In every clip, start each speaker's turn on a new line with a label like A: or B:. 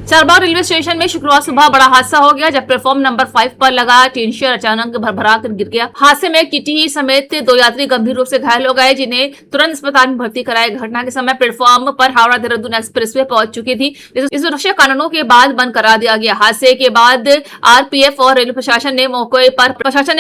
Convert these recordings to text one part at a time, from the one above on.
A: Charbagh railway station में शुक्रवार सुबह बड़ा हादसा हो गया जब प्लेटफॉर्म नंबर 5 पर लगा ट्रेन शेड अचानक भरभरा कर गिर गया। हादसे में टीटी समेत 2 यात्री गंभीर रूप से घायल हो गए, जिन्हें तुरंत अस्पताल में भर्ती कराया। घटना के समय प्लेटफॉर्म पर हावड़ा देहरादून एक्सप्रेसवे पहुंच चुकी थी। इस सुरक्षा कारणों के बाद बंद करा दिया गया। हादसे के बाद आरपीएफ और रेलवे प्रशासन ने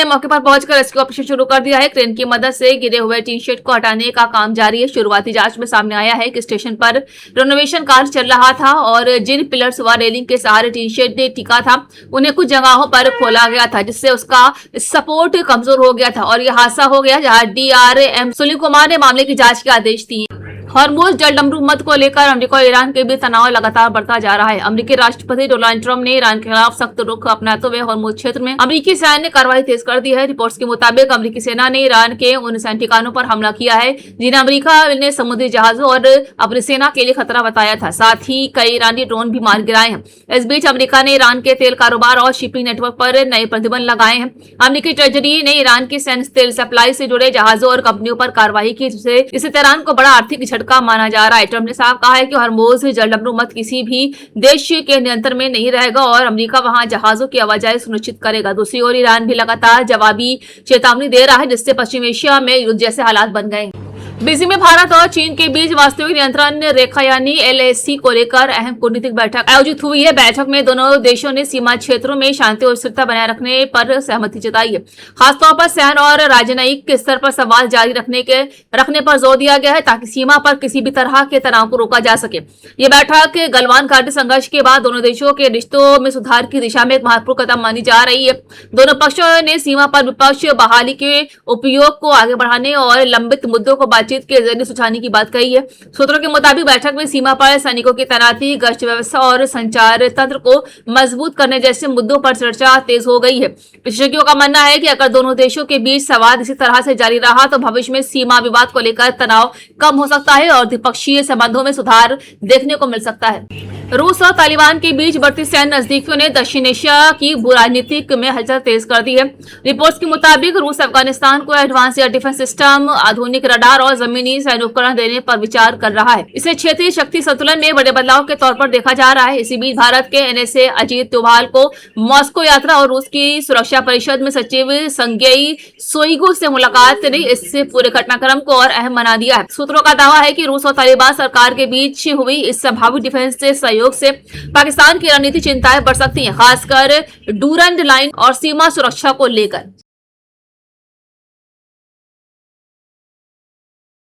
A: मौके पर पहुंचकर रेस्क्यू ऑपरेशन शुरू कर दिया है। क्रेन की मदद से गिरे हुए टीन शेड को हटाने का काम जारी है। शुरुआती जांच में सामने आया है कि स्टेशन पर रेनोवेशन कार्य चल रहा था और जिन पिलर्स व रेलिंग के सहारे टीन शेड टिका था, उन्हें कुछ जगहों पर खोला गया था, जिससे उसका सपोर्ट कमजोर हो गया था और यह हादसा हो गया, जहां डीआरएम सुनील कुमार ने मामले की जांच के आदेश दिए। हॉर्मुज जलडमरू मत को लेकर अमेरिका और ईरान के बीच तनाव लगातार बढ़ता जा रहा है। अमेरिकी राष्ट्रपति डोनाल्ड ट्रंप ने ईरान के खिलाफ सख्त रुख अपनाते हुए हॉर्मुज क्षेत्र में अमेरिकी सैन्य ने कार्रवाई तेज कर दी है। रिपोर्ट्स के मुताबिक अमेरिकी सेना ने ईरान के उन सैन्य ठिकानों पर हमला किया है जिन्हें अमेरिका ने समुद्री जहाजों और अपनी सेना के लिए खतरा बताया था। साथ ही कई ईरानी ड्रोन भी मार गिराए हैं। इस बीच अमेरिका ने ईरान के तेल कारोबार और शिपिंग नेटवर्क पर नए प्रतिबंध लगाए हैं। अमेरिकी ट्रेजरी ने ईरान के सैन्य तेल सप्लाई से जुड़े जहाजों और कंपनियों पर कार्रवाई की, जिससे इसे तेहरान को बड़ा आर्थिक झटका माना जा रहा है। ट्रंप ने साफ कहा है कि हॉर्मुज जलडमरू मत किसी भी देश के नियंत्रण में नहीं रहेगा और अमेरिका वहां जहाजों की आवाजाही सुनिश्चित करेगा। दूसरी ओर ईरान भी लगातार जवाबी चेतावनी दे रहा है, जिससे पश्चिम एशिया में युद्ध जैसे हालात बन गए। बीजिंग में भारत और चीन के बीच वास्तविक नियंत्रण रेखा यानी एलएसी को लेकर अहम कूटनीतिक बैठक आयोजित हुई है। बैठक में दोनों देशों ने सीमा क्षेत्रों में शांति और स्थिरता बनाए रखने पर सहमति जताई है। खासतौर पर सैन्य और राजनयिक स्तर पर सवाल जारी रखने पर जोर दिया गया है, ताकि सीमा पर किसी भी तरह के तनाव को रोका जा सके। ये बैठक गलवान घाटी संघर्ष के बाद दोनों देशों के रिश्तों में सुधार की दिशा में एक महत्वपूर्ण कदम मानी जा रही है। दोनों पक्षों ने सीमा पर विपक्ष बहाली के उपयोग को आगे बढ़ाने और लंबित मुद्दों को बातचीत के जरिए सुलझाने की बात कही है। सूत्रों के मुताबिक बैठक में सीमा पर सैनिकों की तैनाती, गश्त व्यवस्था और संचार तंत्र को मजबूत करने जैसे मुद्दों पर चर्चा तेज हो गई है। विशेषज्ञों का मानना है कि अगर दोनों देशों के बीच संवाद इसी तरह से जारी रहा तो भविष्य में सीमा विवाद को लेकर तनाव कम हो सकता है और द्विपक्षीय संबंधों में सुधार देखने को मिल सकता है। रूस और तालिबान के बीच बढ़ती सैन्य नजदीकियों ने दक्षिण एशिया की भूराजनीतिक में हलचल तेज कर दी है। रिपोर्ट्स के मुताबिक रूस अफगानिस्तान को एडवांस एयर डिफेंस सिस्टम, आधुनिक रडार और जमीनी सैन्य उपकरण देने पर विचार कर रहा है। इसे क्षेत्रीय शक्ति संतुलन में बड़े बदलाव के तौर पर देखा जा रहा है। इसी बीच भारत के एनएसए अजीत डोभाल को मॉस्को यात्रा और रूस की सुरक्षा परिषद में सचिव संगेई शोइगु से मुलाकात ने इससे पूरे घटनाक्रम को और अहम बना दिया है। सूत्रों का दावा है कि रूस और तालिबान सरकार के बीच हुई इस संभावित डिफेंस से सहयोग से पाकिस्तान की रणनीतिक चिंताएं बढ़ सकती हैं, खासकर डूरंड लाइन और सीमा सुरक्षा को लेकर।